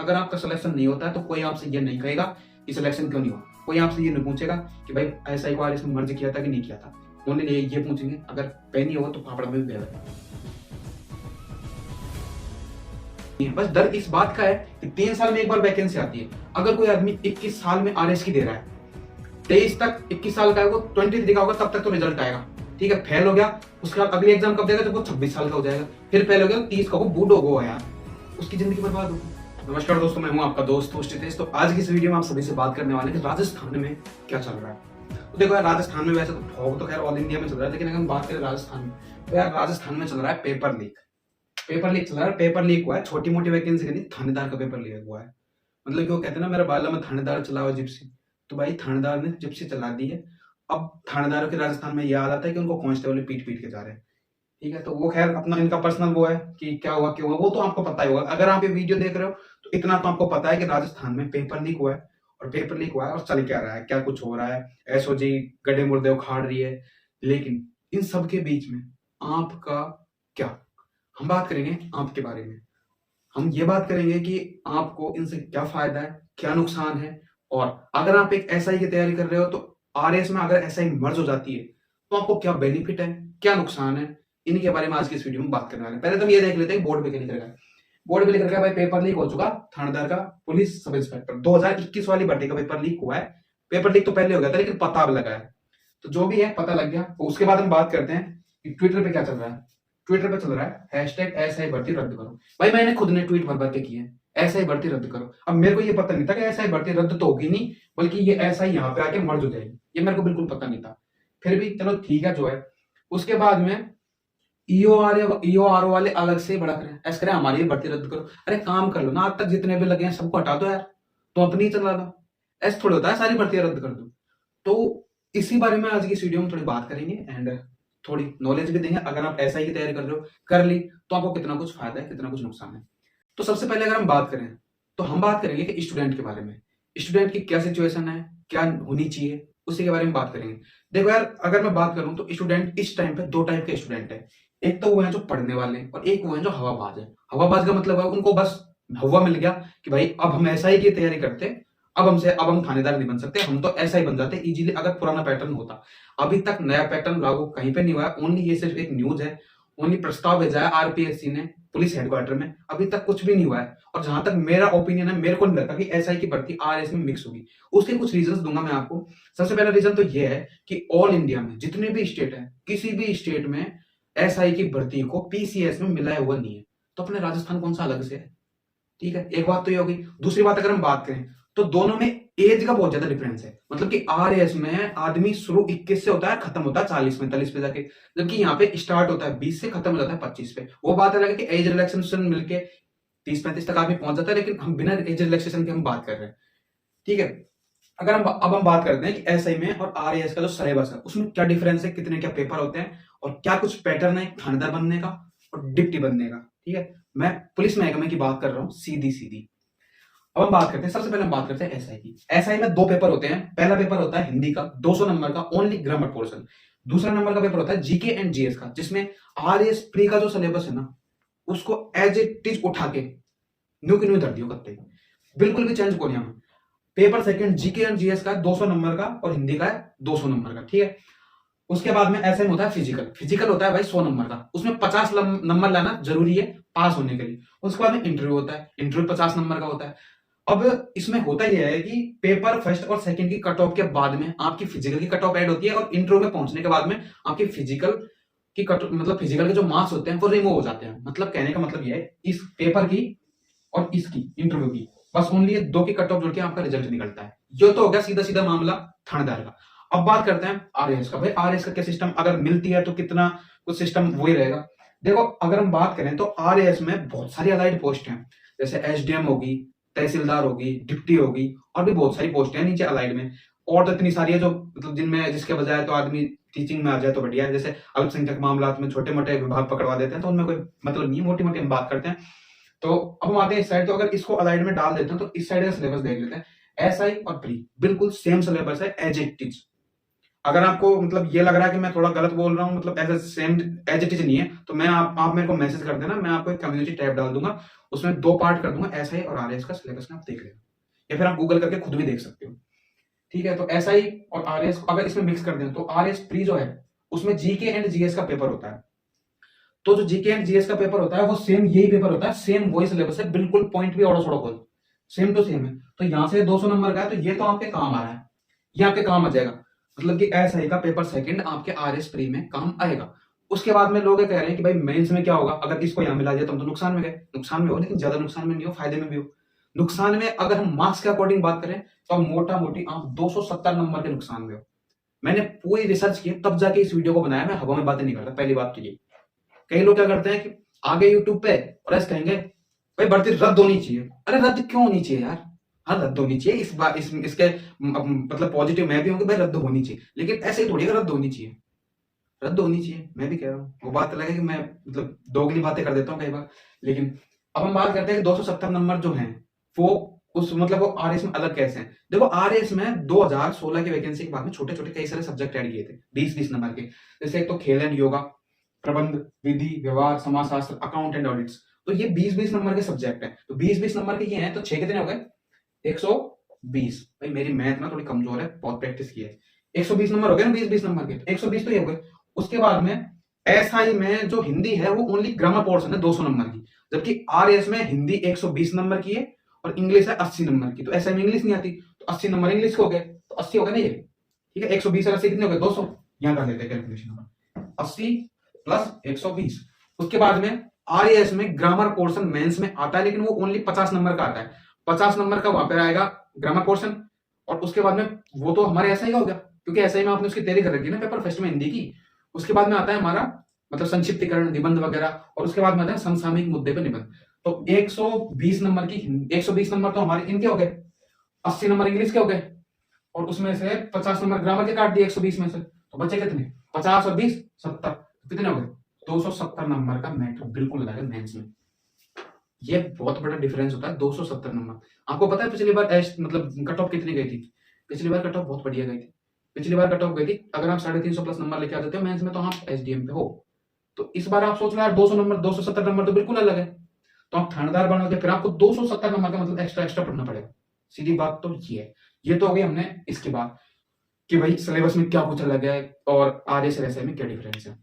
अगर आपका सिलेक्शन नहीं होता है तो कोई आपसे ये नहीं कहेगा कि सिलेक्शन क्यों नहीं हुआ। कोई आपसे ये नहीं पूछेगा कि भाई एसआई को आरएस में मर्ज किया था कि नहीं किया था। ओनली ये पूछेंगे अगर पे नहीं होगा तो फाफड़ा में भी है। बस डर इस बात का है कि 3 साल में एक बार वैकेंसी आती है। अगर कोई आदमी 21 साल में आरएस की दे रहा है, 23 तक 21 साल का है वो 23 का होगा तब तक तो रिजल्ट आएगा। ठीक है, फेल हो गया, उसके बाद अगली एग्जाम कब देगा जब वो 26 साल का हो जाएगा। फिर फेल हो गया 30 का, वो बूढ़ हो गया, उसकी जिंदगी बर्बाद होगी। नमस्कार दोस्तों, मैं हूं आपका दोस्त हितेश। तो आज की इस वीडियो में आप सभी से बात करने वाले हैं कि राजस्थान में क्या चल रहा है। तो देखो यार, राजस्थान में वैसे तो फॉग तो खैर ऑल इंडिया में चल रहा है, लेकिन अगर हम बात करें राजस्थान में, तो यार राजस्थान में चल रहा है पेपर लीक। पेपर लीक चल रहा है, पेपर लीक हुआ है, छोटी मोटी वैकेंसी का नहीं, थानेदार का पेपर लीक हुआ है। मतलब कि वो कहते हैं ना, मेरा बाला में थानेदार चलाओ जिप्सी, तो भाई थानेदार ने जिप्सी चला दी है। अब थानेदारों के राजस्थान में यह हालत है कि उनको कांस्टेबल पीट पीट के जा रहे हैं। ठीक है, तो वो खैर अपना इनका पर्सनल वो है कि क्या हुआ क्यों हुआ, वो तो आपको पता ही होगा। अगर आप ये वीडियो देख रहे हो तो इतना तो आपको पता है कि राजस्थान में पेपर लीक हुआ है, और पेपर लीक हुआ है और चल क्या रहा है, क्या कुछ हो रहा है, एसओजी गड्ढे मुर्दे उखाड़ रही है। लेकिन इन सब के बीच में आपका क्या, हम बात करेंगे आपके बारे में। हम ये बात करेंगे कि आपको इनसे क्या फायदा है, क्या नुकसान है, और अगर आप एक एसआई की तैयारी कर रहे हो तो आरएस में अगर एसआई मर्ज हो जाती है तो आपको क्या बेनिफिट है, क्या नुकसान है, इनके बारे में आज की इस वीडियो में बात करने वाले हैं। पहले तो ये देख लेते हैं बोर्ड पे क्या लिख रखा है। बोर्ड पे लिख रखा है भाई पेपर लीक हो चुका, थानेदार का पुलिस सब इंस्पेक्टर 2021 वाली भर्ती का पेपर लीक हुआ है। पेपर लीक तो पहले हो गया था लेकिन पता अब लगा है, तो जो भी है पता लग गया। तो उसके बाद हम बात करते हैं कि ट्विटर पे क्या चल रहा है। ट्विटर पे चल रहा है हैशटैग एसआई भर्ती रद्द करो। भाई मैंने खुद ने ट्वीट भर भर के किए एसआई भर्ती रद्द करो। अब मेरे को ये पता नहीं था कि एसआई भर्ती रद्द तो होगी नहीं, बल्कि ये एसआई यहाँ पे आके मर्ज हो जाएगी, ये मेरे को बिल्कुल पता नहीं था। फिर भी चलो ठीक है जो है। उसके बाद में ईओआरओ वाले अलग से भड़क रहे हैं, ऐसा करें हमारी भर्ती रद्द करो। अरे काम कर लो ना, आज तक जितने भी लगे हैं सबको हटा दो यार, तो अपनी चला दो। ऐसा थोड़ा होता है सारी भर्तियां रद्द कर दो। तो इसी बारे में आज की इस वीडियो में थोड़ी बात करेंगे एंड थोड़ी नॉलेज भी देंगे। अगर आप एसआई की तैयारी कर रहे हो, कर ली, तो आपको कितना कुछ फायदा है, कितना कुछ नुकसान है। तो सबसे पहले अगर हम बात करें तो हम बात करेंगे कि स्टूडेंट के बारे में, स्टूडेंट की क्या सिचुएशन है, क्या होनी चाहिए, उसी के बारे में बात करेंगे। देखो यार, अगर मैं बात करूं तो स्टूडेंट इस टाइम पे दो टाइप के स्टूडेंट है। एक तो वो है जो पढ़ने वाले और एक वो है जो हवाबाज है। हवाबाज का मतलब है उनको बस हवा मिल गया कि भाई अब हम एसआई की तैयारी करते, अब हम थानेदार नहीं बन सकते, हम तो ऐसा ही बन जाते इजीली अगर पुराना पैटर्न होता। अभी तक नया पैटर्न लागू कहीं पे नहीं हुआ है, ओनली ये सिर्फ एक न्यूज है, ओनली प्रस्ताव भेजा है आरपीएससी ने पुलिस हेडक्वार्टर में, अभी तक कुछ भी नहीं हुआ है। और जहां तक मेरा ओपिनियन है, मेरे को नहीं लगता कि एसआई की भर्ती आरएस में मिक्स होगी। उसके कुछ रीजंस दूंगा मैं आपको। सबसे पहला रीजन तो ये है कि ऑल इंडिया में जितने भी स्टेट है, किसी भी स्टेट में एसआई की भर्ती को पीसीएस में मिलाया हुआ नहीं है, तो अपने राजस्थान कौन सा अलग से है। ठीक है, एक बात तो ये होगी। दूसरी बात अगर हम बात करें तो दोनों में एज का बहुत ज्यादा डिफरेंस है। मतलब कि आरएस में आदमी शुरू 21 से होता है, खत्म होता है 40 45 पे जाके, जबकि यहाँ पे स्टार्ट होता है 20 से, खत्म हो जाता है 25 पे। वो बात अलग है कि एज रिलैक्सेशन मिलके 30 35 तक आदमी पहुंच जाता है, लेकिन हम बिना एज रिलैक्सेशन के हम बात कर रहे हैं। ठीक है, अगर हम बात करते हैं कि एसआई में और आरएएस का जो सिलेबस है उसमें क्या डिफरेंस है, कितने क्या पेपर होते हैं, और क्या कुछ पैटर्न है थानेदार बनने का और डिप्टी बनने का। ठीक है, मैं पुलिस महकमे की बात कर रहा हूँ सीधी सीधी। अब हम बात करते हैं, सबसे पहले हम बात करते हैं एसआई की। एसआई में दो पेपर होते हैं। पहला पेपर होता है हिंदी का 200 नंबर का, ओनली ग्रामर पोर्शन। दूसरा नंबर का पेपर होता है जीके एंड जीएस का, जिसमें आरएएस प्री का जो सिलेबस है ना, उसको एज इट इज उठा के न्यू की न्यू धर दियो कत्ते, बिल्कुल भी चेंज को नहीं। Paper second GK and GS का 200 नंबर का और हिंदी का है 200 नंबर का। ठीक है, उसके बाद में ऐसे में होता है फिजिकल। फिजिकल होता है भाई 100 नंबर का, उसमें 50 नंबर लाना जरूरी है पास होने के लिए। उसके बाद में इंटरव्यू होता है, इंटरव्यू 50 नंबर का होता है। अब इसमें होता यह है कि पेपर फर्स्ट और सेकंड की कट ऑफ के बाद में आपकी फिजिकल की कट ऑफ ऐड होती है, और इंटरव्यू में पहुंचने के बाद में आपकी फिजिकल की कट, मतलब फिजिकल के जो मार्क्स होते हैं वो रिमूव हो जाते हैं। मतलब कहने का मतलब यह है इस पेपर की और इसकी इंटरव्यू की बस ओनली ये दो की कट ऑफ जुड़ के आपका रिजल्ट निकलता है। ये तो हो गया सीधा सीधा मामला थानेदार का। अब बात करते हैं आरएएस का। भाई आरएएस का क्या सिस्टम, अगर मिलती है तो कितना कुछ सिस्टम वही रहेगा। देखो अगर हम बात करें तो आरएएस में बहुत सारी अलाइड पोस्ट हैं, जैसे एसडीएम होगी, तहसीलदार होगी, डिप्टी होगी, और भी बहुत सारी पोस्ट हैं नीचे अलाइड में। और तो इतनी सारी है जो मतलब जिनमें जिसके बजाय तो आदमी टीचिंग में आ जाए तो बढ़िया है। जैसे अल्पसंख्यक मामला में छोटे मोटे विभाग पकड़वा देते हैं, तो उनमें कोई मतलब नहीं, मोटी मोटी हम बात करते हैं। तो अब हम आते हैं इस साइड। तो अगर इसको अलाइड में डाल देते हैं तो इस साइड का सिलेबस देख लेते हैं। एसआई और प्री बिल्कुल सेम सिलेबस है एज इट इज। अगर आपको मतलब ये लग रहा है कि मैं थोड़ा गलत बोल रहा हूँ, मतलब as same as it is नहीं है, तो मैं आप मेरे को मैसेज कर देना, मैं आपको एक कम्युनिटी टैब डाल दूंगा, उसमें 2 पार्ट कर दूंगा, एसआई और आरएस का सिलेबस में आप देख लेना, या फिर आप गूगल करके खुद भी देख सकते हो। ठीक है, तो एसआई और आरएस अगर इसमें मिक्स कर दें तो आरएस प्री जो है उसमें जीके एंड जीएस का पेपर होता है। तो जो जीके एंड जीएस का पेपर होता है वो सेम यही पेपर होता है, सेम वही सिलेबस है, बिल्कुल पॉइंट भी और थोड़ा खोल सेम टू सेम है। तो यहाँ से 200 नंबर का है, तो ये तो आपके काम आ रहा है, ये आपके काम आ जाएगा, मतलब कि एसआई का पेपर सेकंड आपके आरएस प्री में काम आएगा। उसके बाद में लोग कह रहे हैं कि भाई मेंस में क्या होगा, अगर इसको यहाँ मिला जाए तो हम तो नुकसान में गए। नुकसान में हो, लेकिन ज्यादा नुकसान में नहीं हो, फायदे में भी हो। नुकसान में अगर हम मार्क्स के अकॉर्डिंग बात करें तो अब मोटा मोटी आप 270 नंबर के नुकसान में हो। मैंने पूरी रिसर्च की तब जाके इस वीडियो को बनाया, मैं हवा में बातें नहीं करता। पहली बात तो ये, कई लोग क्या करते हैं कि आगे यूट्यूब पे और ऐसे कहेंगे भाई भर्ती रद्द होनी चाहिए। अरे रद्द क्यों होनी चाहिए यार? हाँ रद्द होनी चाहिए, इस बार इसके मतलब पॉजिटिव मैं भी हूँ कि भाई रद्द होनी चाहिए, लेकिन ऐसे ही थोड़ी रद्द होनी चाहिए। रद्द होनी चाहिए, मैं भी कह रहा हूँ। वो बात अलग है कि मैं मतलब दोगली बातें कर देता हूँ कई बार, लेकिन अब हम बात करते हैं कि 270 नंबर जो हैं वो उस मतलब वो आरएस में अलग कैसे हैं। देखो आरएस में 2016 की वैकेंसी के बाद में छोटे छोटे कई सारे सब्जेक्ट ऐड किए थे 20-20 नंबर के। जैसे एक तो खेल एंड योगा, प्रबंध, विधि, व्यवहार, समाजशास्त्र, अकाउंट एंड ऑडिट्स। तो ये 20-20 नंबर के सब्जेक्ट हैं। तो 20-20 नंबर के ये हैं, तो 6 कितने हो गए? 120। भाई मेरी मैथ में थोड़ी कमजोर है, बहुत प्रैक्टिस की है। 120 नंबर हो गए ना 20-20 नंबर के, तो 120 तो ये हो गए। उसके बाद में एसआई में जो हिंदी है वो ओनली ग्रामर पोर्शन है 200 नंबर की, जबकि आरएस में हिंदी 120 नंबर की है और इंग्लिश है 80 नंबर की। तो एसआई में इंग्लिश नहीं आती, तो 80 नंबर इंग्लिश के हो गए, तो 80 हो गए ना ये। ठीक है, 120 और 80 कितने हो गए? 200। यहां कर लेते हैं कैलकुलेशन, 80 प्लस 120। उसके बाद में आरएस में ग्रामर पोर्शन मेंस में आता है, लेकिन वो ओनली 50 नंबर का आता है। 50 नंबर का वहां पर आएगा ग्रामर पोर्शन, और उसके बाद में वो तो हमारे ऐसा ही हो गया, क्योंकि ऐसा ही में आपने उसकी तैयारी कर रखी है ना पेपर फर्स्ट में हिंदी की। उसके बाद में आता है हमारा मतलब संक्षिप्तीकरण, निबंध वगैरह, और उसके बाद में आता है समसामयिक मुद्दे पर निबंध। तो 120 नंबर की 120 नंबर तो हमारे इनके हो गए, 80 नंबर इंग्लिश के हो गए, और उसमें से 50 नंबर ग्रामर के काट दिए 120 में से, तो बचे कितने? 50 और 20 70, कितने हो गए? 270 नंबर का मैटर बिल्कुल लगा है मेंस में। ये बहुत बड़ा डिफरेंस होता है, 270 नंबर। आपको पता है पिछली बार मतलब कट ऑफ कितनी गई थी? पिछली बार कट ऑफ बहुत बढ़िया गई थी। पिछली बार कट ऑफ गई थी, अगर आप 350 प्लस नंबर लेके आते थे मेंस में तो आप एसडीएम पे हो। तो इस बार आप सोच लो यार 200 नंबर 270 नंबर तो बिल्कुल अलग है। तो आप थानेदार बनोगे, फिर आपको 270 नंबर का मतलब एक्स्ट्रा एक्स्ट्रा पढ़ना पड़ेगा। सीधी बात तो ये है। ये तो हो गई हमने इसके बाद कि भाई सिलेबस में क्या कुछ अलग है और आरएस और एसआई में क्या डिफरेंस है।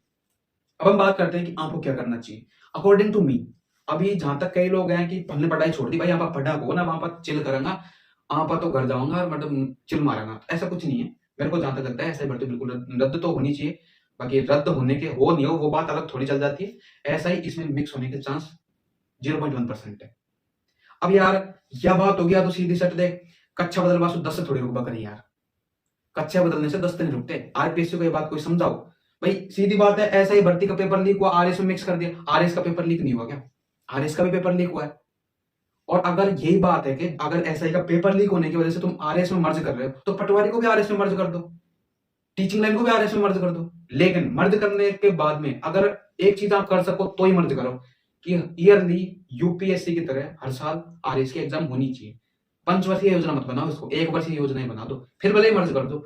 अब हम बात करते हैं कि आपको क्या करना चाहिए अकॉर्डिंग टू मी। अभी जहां तक कई लोग हैं कि हमने पढ़ाई छोड़ दी, भाई आप पढ़ा को ना वहां पर चिल करेंगा, आप तो घर जाऊंगा और मतलब चिल मारेंगा, ऐसा कुछ नहीं है। मेरे को जहां तक लगता है ऐसा भर्ती बिल्कुल रद्द तो होनी चाहिए। बाकी रद्द होने के हो नहीं हो वो बात अलग थोड़ी चल जाती है। ऐसा ही इसमें मिक्स होने के चांस 0.1% है। अब यार यह बात हो गया तो सीधी सट दे, कच्चा बदलवा 10 से थोड़ी रुकबा करी यार। कच्चा बदलने से 10 नहीं रुकते। आरपीएससी को ये बात कोई समझाओ भाई, सीधी बात है। ऐसा ही भर्ती का पेपर लीक हुआ, आरएस में मिक्स कर दिया। आरएस का पेपर लीक नहीं हुआ क्या? आरएस का भी पेपर लीक हुआ है। और अगर यही बात है कि अगर एसआई का पेपर लीक होने की वजह से तुम आरएस में मर्ज कर रहे हो, तो पटवारी को भी आरएस में मर्ज कर दो, टीचिंग लाइन को भी आरएस में मर्ज कर दो। लेकिन मर्ज करने के बाद में अगर एक चीज आप कर सको तो ही मर्ज करो कि ईयरली यूपीएससी की तरह हर साल आरएस की एग्जाम होनी चाहिए। पंचवर्षीय योजना मत बनाओ इसको, एक वर्षीय योजना बना दो, फिर भले ही मर्ज कर दो।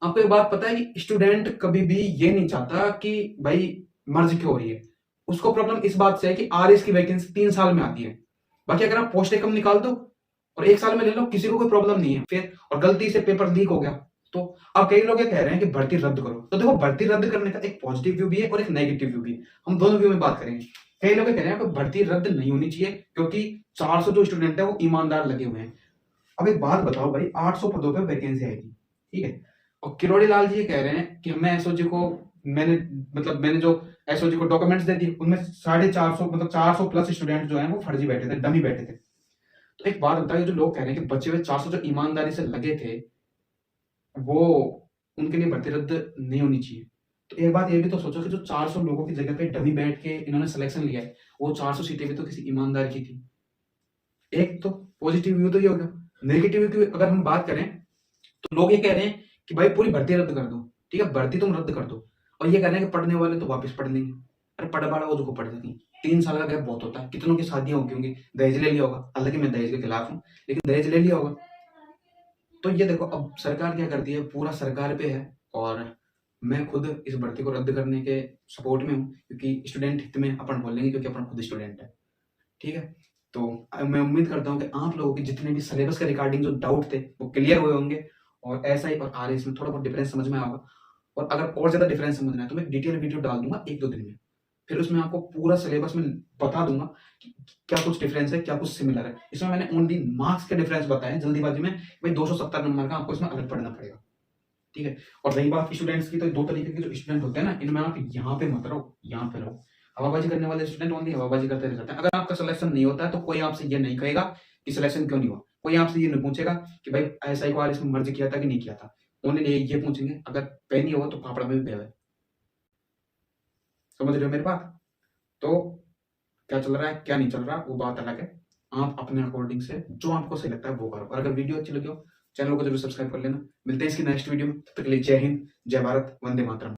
आपको एक बात पता है कि स्टूडेंट कभी भी ये नहीं चाहता कि भाई मर्ज क्यों हो रही है। उसको प्रॉब्लम इस बात से है कि आरएस की वैकेंसी 3 साल में आती है। बाकी अगर आप पोस्टें कम निकाल दो और 1 साल में ले लो, किसी को कोई प्रॉब्लम नहीं है। फिर और गलती से पेपर लीक हो गया तो अब कई लोग ये कह रहे हैं कि भर्ती रद्द करो। तो देखो भर्ती रद्द करने का एक पॉजिटिव व्यू भी है और एक नेगेटिव व्यू भी है। हम दोनों व्यू में बात करेंगे। कई लोग कह रहे हैं कि भर्ती रद्द नहीं होनी चाहिए क्योंकि 400 जो स्टूडेंट है वो ईमानदार लगे हुए हैं। अब एक बात बताओ भाई, 800 पदों पर वैकेंसी आएगी, ठीक है, और किरोड़ी लाल जी ये कह रहे हैं कि मैं एसओजी को मैंने जो एसओजी को डॉक्यूमेंट्स दे दिए, उनमें 450 मतलब 400 प्लस स्टूडेंट जो हैं वो फर्जी बैठे थे, डमी बैठे थे। तो एक बात बताइए, जो लोग कह रहे हैं कि बचे हुए 400 जो ईमानदारी से लगे थे वो उनके लिए भर्ती रद्द नहीं होनी चाहिए। तो एक बात ये भी तो सोचो कि जो 400 लोगों की जगह पे डमी बैठ के इन्होंने सिलेक्शन लिया है, वो 400 सीटें भी तो किसी ईमानदार की थी। एक तो पॉजिटिव व्यू तो ये होगा। नेगेटिव व्यू की अगर हम बात करें तो लोग ये कह रहे हैं कि भाई पूरी भर्ती रद्द कर दो, ठीक है, भर्ती तुम रद्द कर दो, और ये कह रहे हैं कि पढ़ने वाले तो वापस पढ़ लेंगे। अरे पढ़ वाला वो जो पढ़ लेंगे, 3 साल का गैप बहुत होता है। कितनों की शादियां होंगी, दहेज ले लिया होगा, हालांकि मैं दहेज के खिलाफ हूँ, लेकिन दहेज ले लिया होगा। तो ये देखो अब सरकार क्या करती है, पूरा सरकार पे है और मैं खुद इस भर्ती को रद्द करने के सपोर्ट में हूँ, क्योंकि स्टूडेंट हित में अपन बोलेंगे, क्योंकि अपन खुद स्टूडेंट है। ठीक है, तो मैं उम्मीद करता हूँ कि आप लोगों के जितने भी सिलेबस के रिगार्डिंग जो डाउट थे वो क्लियर हुए होंगे, और ऐसा ही और आरएस में थोड़ा बहुत डिफरेंस समझ में आएगा। और अगर और ज्यादा डिफरेंस समझना है तो मैं डिटेल वीडियो डाल दूंगा 1-2 दिन में, फिर उसमें आपको पूरा सिलेबस में बता दूंगा कि क्या कुछ डिफरेंस है, क्या कुछ सिमिलर है। इसमें मैंने ओनली मार्क्स के डिफरेंस बताए हैं जल्दीबाजी में, भाई 270 नंबर का आपको इसमें अलग पढ़ना पड़ेगा। ठीक है, और रही बात स्टूडेंट्स की, तो 2 तरीके के जो स्टूडेंट होते हैं ना, इनमें आप यहाँ पे मत रहो, यहाँ पे रहो। हवाबाजी करने वाले स्टूडेंट ओनली हवाबाजी करते रह जाते हैं। अगर आपका सिलेक्शन नहीं होता है तो कोई आपसे ये नहीं कहेगा कि सिलेक्शन क्यों नहीं हुआ, कोई आपसे ये नहीं पूछेगा कि भाई ऐसा ही बार इसमें मर्ज किया था कि नहीं किया था। ओनली ये पूछेंगे अगर पे नहीं होगा तो फाफड़ा में भी पे है। समझ रहे हो मेरी बात? तो क्या चल रहा है क्या नहीं चल रहा वो बात अलग है, आप अपने अकॉर्डिंग से जो आपको सही लगता है वो करो। और अगर वीडियो अच्छी लगी हो चैनल को जरूर सब्सक्राइब कर लेना। मिलते हैं इसकी नेक्स्ट वीडियो में, तब तक के लिए जय हिंद, जय भारत, वंदे मातरम।